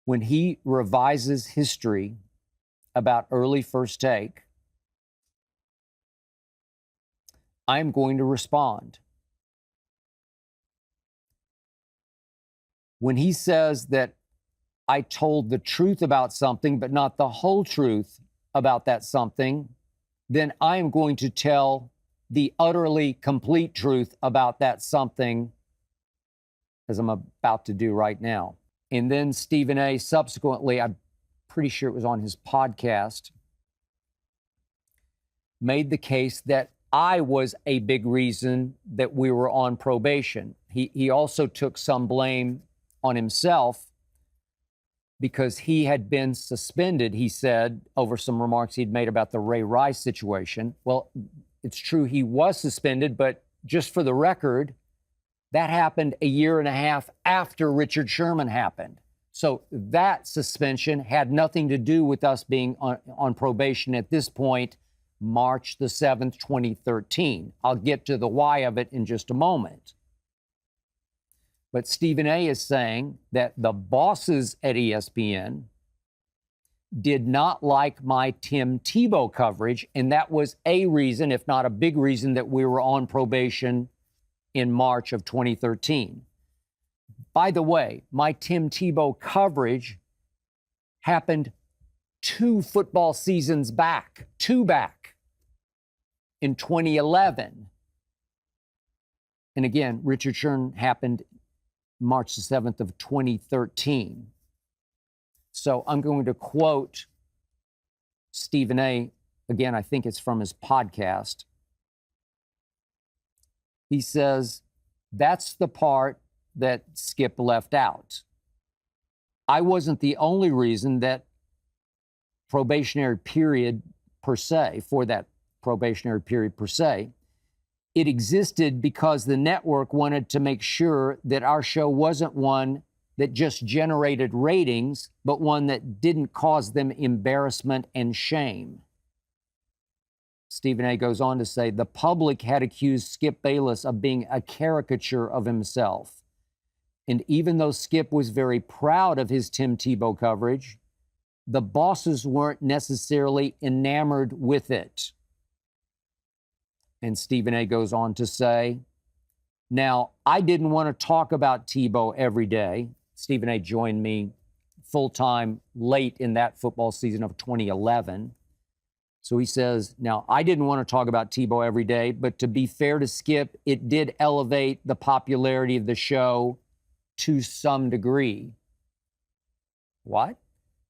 when he revises history about early first take, I'm going to respond. When he says that I told the truth about something, but not the whole truth about that something, then I am going to tell the utterly complete truth about that something, as I'm about to do right now. And then Stephen A. subsequently, I'm pretty sure it was on his podcast, made the case that I was a big reason that we were on probation. He also took some blame on himself because he had been suspended, he said, over some remarks he'd made about the Ray Rice situation. Well, it's true he was suspended, but just for the record, that happened a year and a half after Richard Sherman happened. So that suspension had nothing to do with us being on probation at this point, March the 7th, 2013. I'll get to the why of it in just a moment. But Stephen A. is saying that the bosses at ESPN did not like my Tim Tebow coverage, and that was a reason, if not a big reason, that we were on probation in March of 2013. By the way, my Tim Tebow coverage happened 2 football seasons back, 2 back, in 2011. And again, Richard Sherman happened March the 7th of 2013. So I'm going to quote Stephen A. Again, I think it's from his podcast. He says, that's the part that Skip left out. I wasn't the only reason that probationary period per se, for that probationary period per se. It existed because the network wanted to make sure that our show wasn't one that just generated ratings, but one that didn't cause them embarrassment and shame. Stephen A. goes on to say, the public had accused Skip Bayless of being a caricature of himself. And even though Skip was very proud of his Tim Tebow coverage, the bosses weren't necessarily enamored with it. And Stephen A. goes on to say, now, I didn't want to talk about Tebow every day. Stephen A. joined me full-time late in that football season of 2011. So he says, now, I didn't want to talk about Tebow every day, but to be fair to Skip, it did elevate the popularity of the show to some degree. What?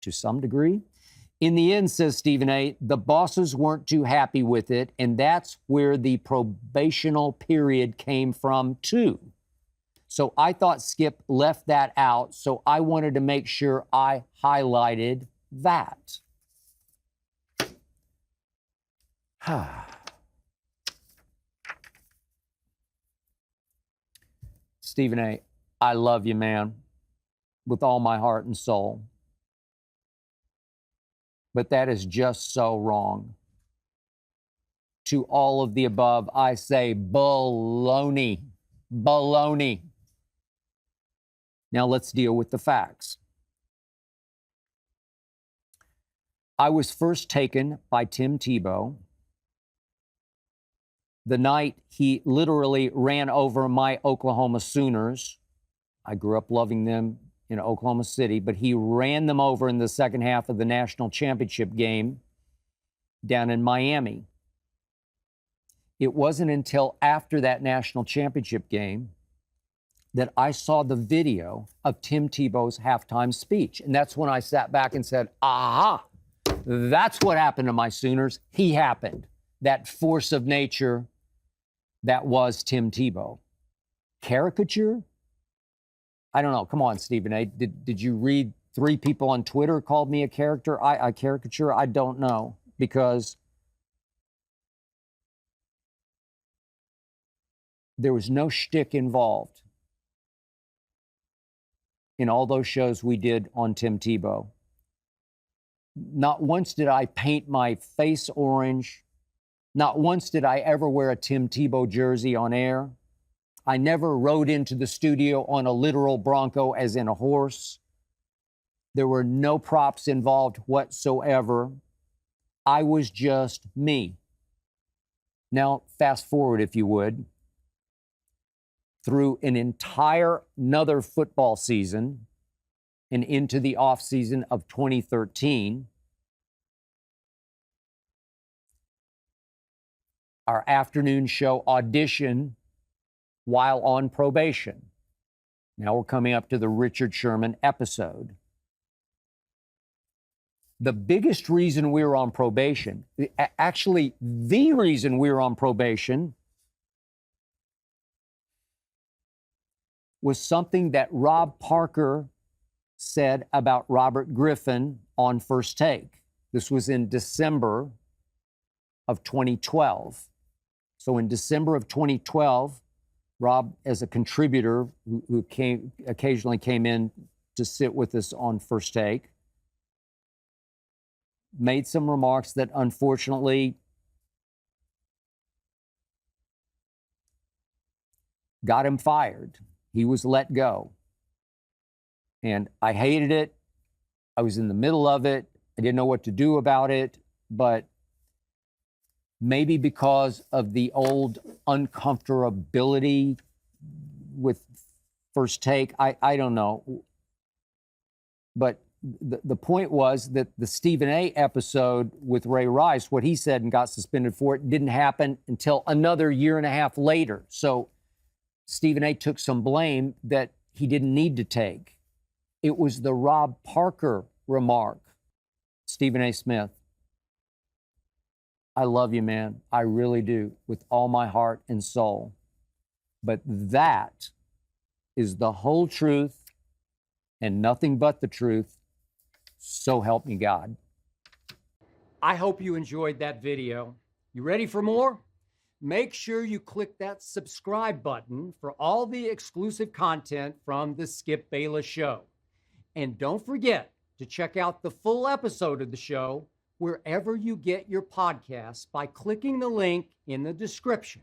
To some degree? In the end, says Stephen A., the bosses weren't too happy with it, and that's where the probational period came from, too. So I thought Skip left that out, so I wanted to make sure I highlighted that. Stephen A., I love you, man, with all my heart and soul. But that is just so wrong. To all of the above, I say baloney. Baloney. Now let's deal with the facts. I was first taken by Tim Tebow the night he literally ran over my Oklahoma Sooners. I grew up loving them in Oklahoma City, but he ran them over in the second half of the national championship game down in Miami. It wasn't until after that national championship game that I saw the video of Tim Tebow's halftime speech. And that's when I sat back and said, aha, that's what happened to my Sooners. He happened. That force of nature that was Tim Tebow. Caricature? I don't know. Come on, Stephen A. Did you read 3 people on Twitter called me a caricature? I don't know, because there was no shtick involved in all those shows we did on Tim Tebow. Not once did I paint my face orange. Not once did I ever wear a Tim Tebow jersey on air. I never rode into the studio on a literal bronco, as in a horse. There were no props involved whatsoever. I was just me. Now, fast forward, if you would, through an entire another football season and into the offseason of 2013, our afternoon show audition while on probation. Now we're coming up to the Richard Sherman episode. The biggest reason we were on probation, actually the reason we were on probation, was something that Rob Parker said about Robert Griffin on First Take. This was in December of 2012. So in December of 2012, Rob, as a contributor who occasionally came in to sit with us on First Take, made some remarks that unfortunately got him fired. He was let go. And I hated it. I was in the middle of it. I didn't know what to do about it, but maybe because of the old uncomfortability with First Take, I don't know. But the point was that the Stephen A. episode with Ray Rice, what he said and got suspended for it, didn't happen until another year and a half later. So Stephen A. took some blame that he didn't need to take. It was the Rob Parker remark. Stephen A. Smith, I love you, man. I really do, with all my heart and soul. But that is the whole truth and nothing but the truth. So help me God. I hope you enjoyed that video. You ready for more? Make sure you click that subscribe button for all the exclusive content from the Skip Bayless Show. And don't forget to check out the full episode of the show wherever you get your podcasts by clicking the link in the description.